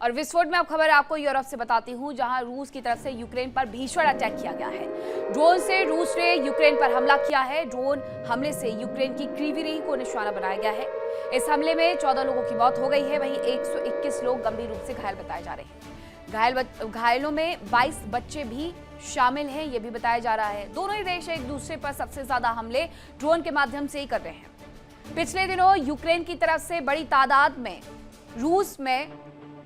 और विस्फोट में अब खबर आपको यूरोप से बताती हूं, जहां रूस की तरफ से यूक्रेन पर भीषण अटैक किया गया है। ड्रोन से रूस ने यूक्रेन पर हमला किया है। ड्रोन हमले से यूक्रेन की क्रीवी को निशाना बनाया गया है। इस हमले में 14 लोगों की मौत हो गई है, वहीं 121 लोग गंभीर रूप से घायल बताए जा रहे हैं। घायलों में 22 बच्चे भी शामिल हैं, ये भी बताया जा रहा है। दोनों ही देश एक दूसरे पर सबसे ज्यादा हमले ड्रोन के माध्यम से ही कर रहे हैं। पिछले दिनों यूक्रेन की तरफ से बड़ी तादाद में रूस में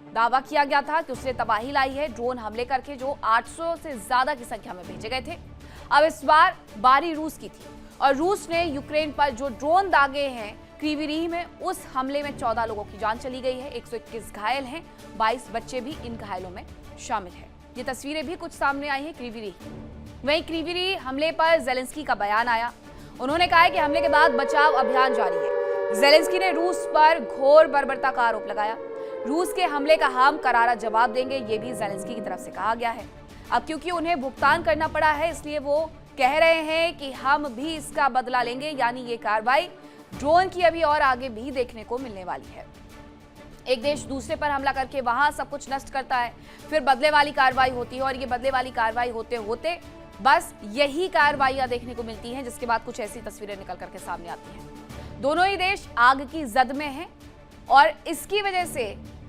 दावा किया गया था कि उसने तबाही लाई है ड्रोन हमले करके, जो 800 से ज्यादा की संख्या में भेजे गए थे। अब इस बार बारी रूस की थी और रूस ने यूक्रेन पर जो ड्रोन दागे हैं क्रीवी में, उस हमले में 14 लोगों की जान चली गई है, 121 घायल हैं, 22 बच्चे भी इन घायलों में शामिल हैं। ये तस्वीरें भी कुछ सामने आई हैं क्रीवी। वहीं क्रीवी हमले पर जेलेंस्की का बयान आया। उन्होंने कहा है कि हमले के बाद बचाव अभियान जारी है। जेलेंस्की ने रूस पर घोर बर्बरता का आरोप लगाया। रूस के हमले का हम करारा जवाब देंगे, ये भी जेलेंस्की की तरफ से कहा गया है। अब क्योंकि उन्हें भुगतान करना पड़ा है, इसलिए वो कह रहे हैं कि हम भी इसका बदला लेंगे, यानी ये कार्रवाई ड्रोन की अभी और आगे भी देखने को मिलने वाली है। एक देश दूसरे पर हमला करके वहां सब कुछ नष्ट करता है, फिर बदले वाली कार्रवाई होती है और ये बदले वाली कार्रवाई होते होते बस यही कार्रवाइयां देखने को मिलती हैं, जिसके बाद कुछ ऐसी तस्वीरें निकल करके सामने आती हैं। दोनों ही देश आग की जद में हैं और इसकी वजह से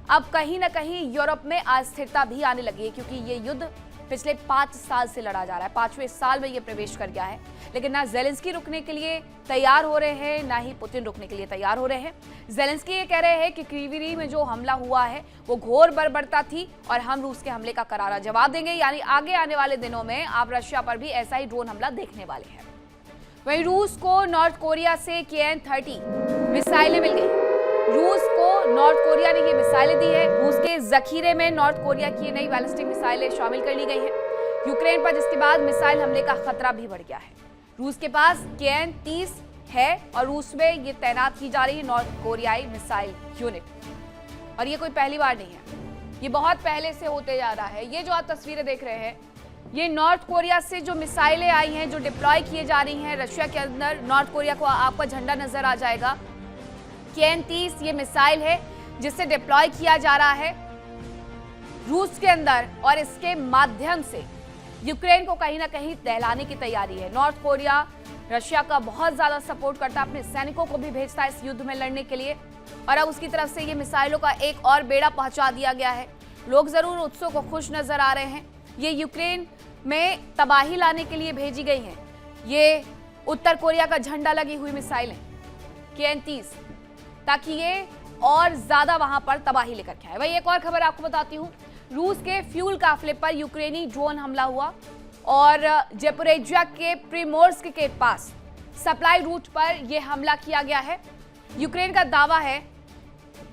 अब कहीं ना कहीं यूरोप में अस्थिरता भी आने लगी है, क्योंकि ये युद्ध पिछले 5 साल से लड़ा जा रहा है। 5वें साल में ये प्रवेश कर गया है, लेकिन ना जेलेंस्की रुकने के लिए तैयार हो रहे हैं, ना ही पुतिन रुकने के लिए तैयार हो रहे हैं। जेलेंस्की ये कह रहे हैं कि क्रीवी में जो हमला हुआ है वो घोर बर्बरता थी और हम रूस के हमले का करारा जवाब देंगे, यानी आगे आने वाले दिनों में आप रशिया पर भी ऐसा ही ड्रोन हमला देखने वाले हैं। वहीं रूस को नॉर्थ कोरिया से KN-30 मिसाइलें मिल गई। रूस को नॉर्थ कोरिया ने ये मिसाइलें दी है। रूस के जखीरे में नॉर्थ कोरिया की नई बैलिस्टिक मिसाइलें शामिल कर ली गई हैं यूक्रेन पर, जिसके बाद मिसाइल हमले का खतरा भी बढ़ गया है। रूस के पास KN-30 है और रूस में ये तैनात की जा रही है नॉर्थ कोरियाई मिसाइल यूनिट। और ये कोई पहली बार नहीं है, ये बहुत पहले से होते जा रहा है। ये जो आप तस्वीरें देख रहे हैं, ये नॉर्थ कोरिया से जो मिसाइलें आई हैं, जो डिप्लॉय किए जा रही हैं रशिया के अंदर। नॉर्थ कोरिया को आपका झंडा नजर आ जाएगा। KN-30 ये मिसाइल है जिसे डिप्लॉय किया जा रहा है रूस के अंदर, और इसके माध्यम से यूक्रेन को कहीं ना कहीं दहलाने की तैयारी है। नॉर्थ कोरिया रशिया का बहुत ज्यादा सपोर्ट करता है, अपने सैनिकों को भी भेजता है इस युद्ध में लड़ने के लिए, और अब उसकी तरफ से ये मिसाइलों का एक और बेड़ा पहुंचा दिया गया है। लोग जरूर उत्सुक और खुश नजर आ रहे हैं। ये यूक्रेन में तबाही लाने के लिए भेजी गई हैं। ये उत्तर कोरिया का झंडा लगी हुई मिसाइलें KN-30, ताकि ये और ज्यादा वहां पर तबाही लेकर के आए। वही एक और खबर आपको बताती हूँ, रूस के फ्यूल काफिले पर यूक्रेनी ड्रोन हमला हुआ और ज़ेपोरिज़िया के प्रिमोर्स्क के पास सप्लाई रूट पर यह हमला किया गया है। यूक्रेन का दावा है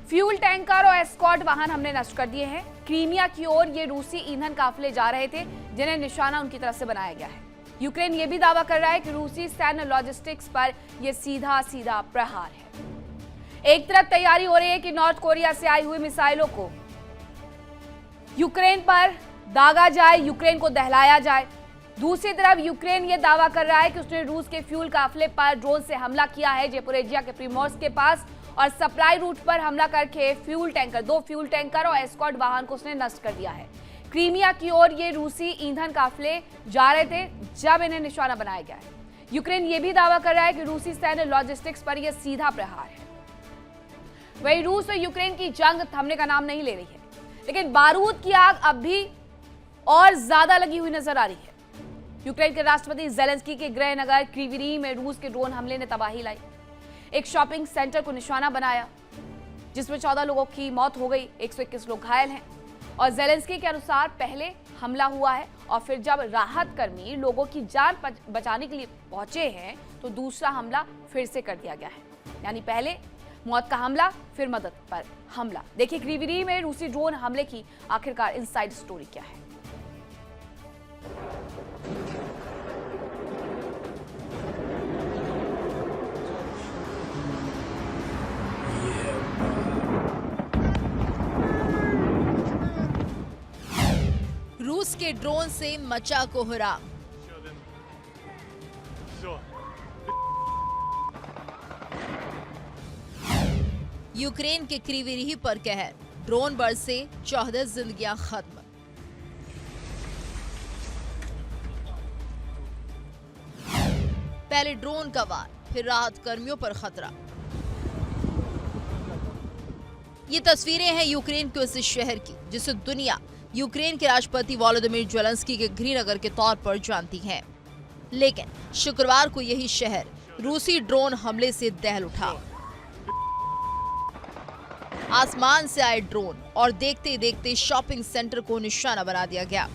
फ्यूल टैंकर और एस्कॉर्ट वाहन हमने नष्ट कर दिए हैं। क्रीमिया की ओर ये रूसी ईंधन काफिले जा रहे थे, जिन्हें निशाना उनकी तरफ से बनाया गया है। यूक्रेन ये भी दावा कर रहा है कि रूसी सैन्य लॉजिस्टिक्स पर यह सीधा सीधा प्रहार है। एक तरफ तैयारी हो रही है कि नॉर्थ कोरिया से आई हुई मिसाइलों को यूक्रेन पर दागा जाए, यूक्रेन को दहलाया जाए। दूसरी तरफ यूक्रेन ये दावा कर रहा है कि उसने रूस के फ्यूल काफिले पर ड्रोन से हमला किया है ज़ेपोरिज़िया के प्रिमोर्स्क के पास, और सप्लाई रूट पर हमला करके फ्यूल टैंकर, 2 फ्यूल टैंकर और एस्कॉर्ट वाहन को उसने नष्ट कर दिया है। क्रीमिया की ओर ये रूसी ईंधन काफिले जा रहे थे जब इन्हें निशाना बनाया गया है। यूक्रेन ये भी दावा कर रहा है कि रूसी सैन्य लॉजिस्टिक्स पर यह सीधा प्रहार है। वहीं रूस और यूक्रेन की जंग थमने का नाम नहीं ले रही है, लेकिन बारूद की आग अब भी और ज्यादा लगी हुई नजर आ रही है। यूक्रेन के राष्ट्रपति जेलेंस्की के गृह नगर क्रीवी में रूस के ड्रोन हमले ने तबाही लाई। एक शॉपिंग सेंटर को निशाना बनाया, जिसमें 14 लोगों की मौत हो गई, 121 लोग घायल हैं। और जेलेंस्की के अनुसार पहले हमला हुआ है और फिर जब राहत कर्मी लोगों की जान बचाने के लिए पहुंचे हैं तो दूसरा हमला फिर से कर दिया गया है, यानी पहले मौत का हमला, फिर मदद पर हमला। देखिए क्रीवी में रूसी ड्रोन हमले की आखिरकार इनसाइड स्टोरी क्या है। रूस के ड्रोन से मचा कोहराम। यूक्रेन के क्रीवी पर कहर। ड्रोन बरसे 14 जिंदगियां खत्म। पहले ड्रोन का वार, फिर राहत कर्मियों पर खतरा। ये तस्वीरें हैं यूक्रेन के उस शहर की जिसे दुनिया यूक्रेन के राष्ट्रपति वोलोदिमीर ज़ेलेंस्की के गृहनगर के तौर पर जानती है। लेकिन शुक्रवार को यही शहर रूसी ड्रोन हमले से दहल उठा। आसमान से आए ड्रोन और देखते ही देखते शॉपिंग सेंटर को निशाना बना दिया गया।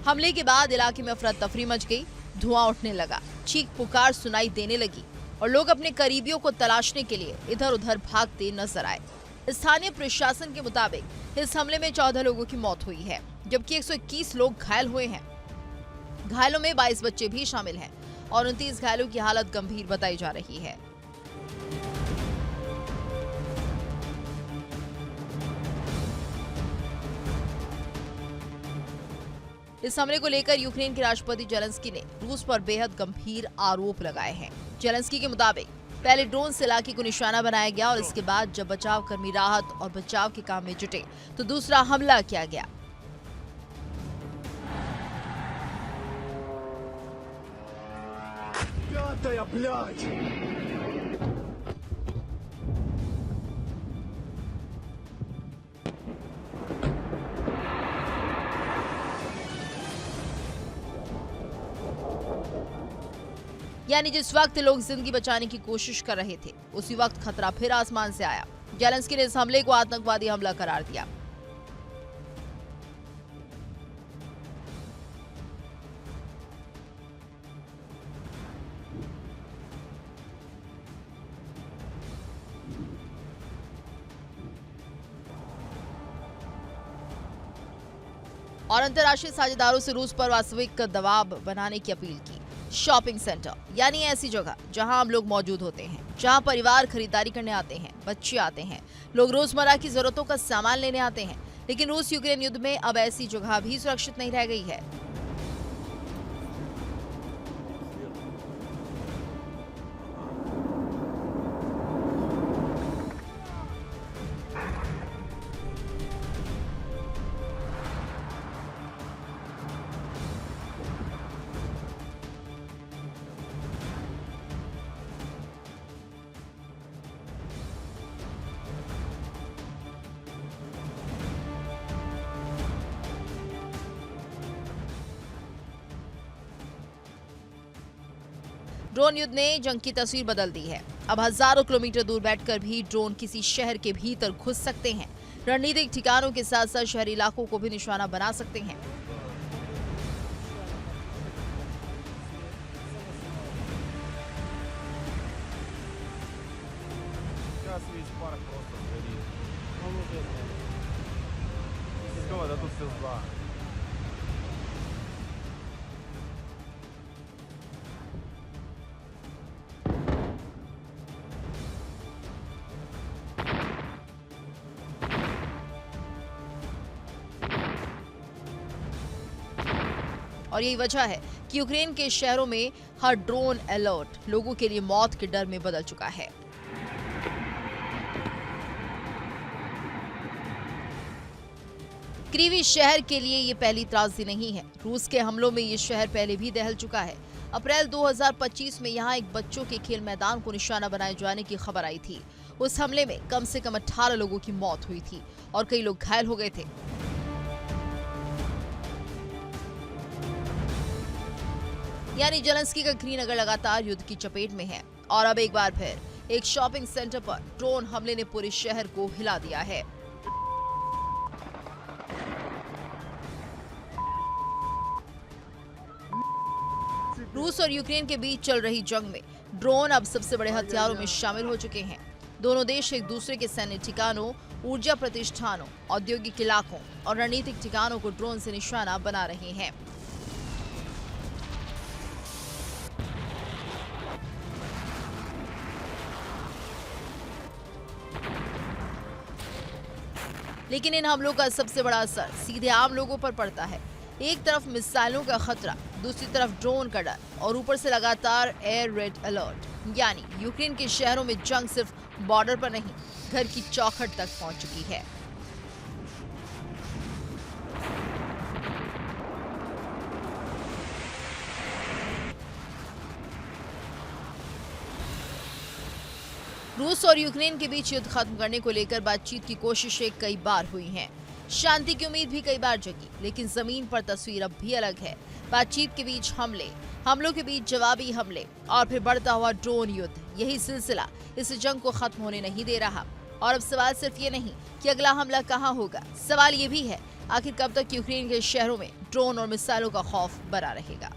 हमले के बाद इलाके में अफरा तफरी मच गई, धुआं उठने लगा, चीख पुकार सुनाई देने लगी और लोग अपने करीबियों को तलाशने के लिए इधर उधर भागते नजर आए। स्थानीय प्रशासन के मुताबिक इस हमले में 14 लोगों की मौत हुई है, जबकि 121 लोग घायल हुए हैं। घायलों में 22 बच्चे भी शामिल हैं और 29 घायलों की हालत गंभीर बताई जा रही है। इस हमले को लेकर यूक्रेन के राष्ट्रपति ज़ेलेंस्की ने रूस पर बेहद गंभीर आरोप लगाए हैं। ज़ेलेंस्की के मुताबिक पहले ड्रोन से इलाके को निशाना बनाया गया और इसके बाद जब बचाव कर्मी राहत और बचाव के काम में जुटे तो दूसरा हमला किया गया। यानी जिस वक्त लोग जिंदगी बचाने की कोशिश कर रहे थे उसी वक्त खतरा फिर आसमान से आया। ज़ेलेंस्की ने इस हमले को आतंकवादी हमला करार दिया। और अंतर्राष्ट्रीय साझेदारों से रूस पर वास्तविक दबाव बनाने की अपील की। शॉपिंग सेंटर यानी ऐसी जगह जहां आम लोग मौजूद होते हैं, जहां परिवार खरीदारी करने आते हैं, बच्चे आते हैं, लोग रोजमर्रा की जरूरतों का सामान लेने आते हैं। लेकिन रूस यूक्रेन युद्ध में अब ऐसी जगह भी सुरक्षित नहीं रह गई है। ड्रोन युद्ध ने जंग की तस्वीर बदल दी है। अब हजारों किलोमीटर दूर बैठकर भी ड्रोन किसी शहर के भीतर घुस सकते हैं। रणनीतिक ठिकानों के साथ साथ शहरी इलाकों को भी निशाना बना सकते हैं। और यही वजह है कि यूक्रेन के शहरों में हर ड्रोन अलर्ट लोगों के लिए मौत के डर में बदल चुका है। क्रीवी शहर के लिए ये पहली त्रासदी नहीं है। रूस के हमलों में ये शहर पहले भी दहल चुका है। अप्रैल 2025 में यहाँ एक बच्चों के खेल मैदान को निशाना बनाए जाने की खबर आई थी। उस हमले में कम से कम 18 लोगों की मौत हुई थी और कई लोग घायल हो गए थे। यानी ज़ेलेंस्की का गृहनगर लगातार युद्ध की चपेट में है और अब एक बार फिर एक शॉपिंग सेंटर पर ड्रोन हमले ने पूरे शहर को हिला दिया है। रूस और यूक्रेन के बीच चल रही जंग में ड्रोन अब सबसे बड़े हथियारों में शामिल हो चुके हैं। दोनों देश एक दूसरे के सैन्य ठिकानों, ऊर्जा प्रतिष्ठानों, औद्योगिक इलाकों और रणनीतिक ठिकानों को ड्रोन से निशाना बना रहे हैं। लेकिन इन हमलों का सबसे बड़ा असर सीधे आम लोगों पर पड़ता है। एक तरफ मिसाइलों का खतरा, दूसरी तरफ ड्रोन का डर और ऊपर से लगातार एयर रेड अलर्ट। यानी यूक्रेन के शहरों में जंग सिर्फ बॉर्डर पर नहीं, घर की चौखट तक पहुंच चुकी है। रूस और यूक्रेन के बीच युद्ध खत्म करने को लेकर बातचीत की कोशिशें कई बार हुई हैं। शांति की उम्मीद भी कई बार जगी, लेकिन जमीन पर तस्वीर अब भी अलग है। बातचीत के बीच हमलों के बीच जवाबी हमले और फिर बढ़ता हुआ ड्रोन युद्ध, यही सिलसिला इस जंग को खत्म होने नहीं दे रहा। और अब सवाल सिर्फ ये नहीं कि अगला हमला कहां होगा, सवाल ये भी है आखिर कब तक यूक्रेन के शहरों में ड्रोन और मिसाइलों का खौफ बना रहेगा।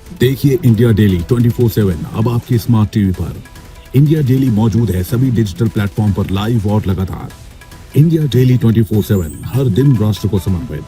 देखिए इंडिया डेली 24/7 अब आपके स्मार्ट टीवी पर। इंडिया डेली मौजूद है सभी डिजिटल प्लेटफॉर्म पर लाइव और लगातार। इंडिया डेली 24/7 हर दिन राष्ट्र को समर्पित।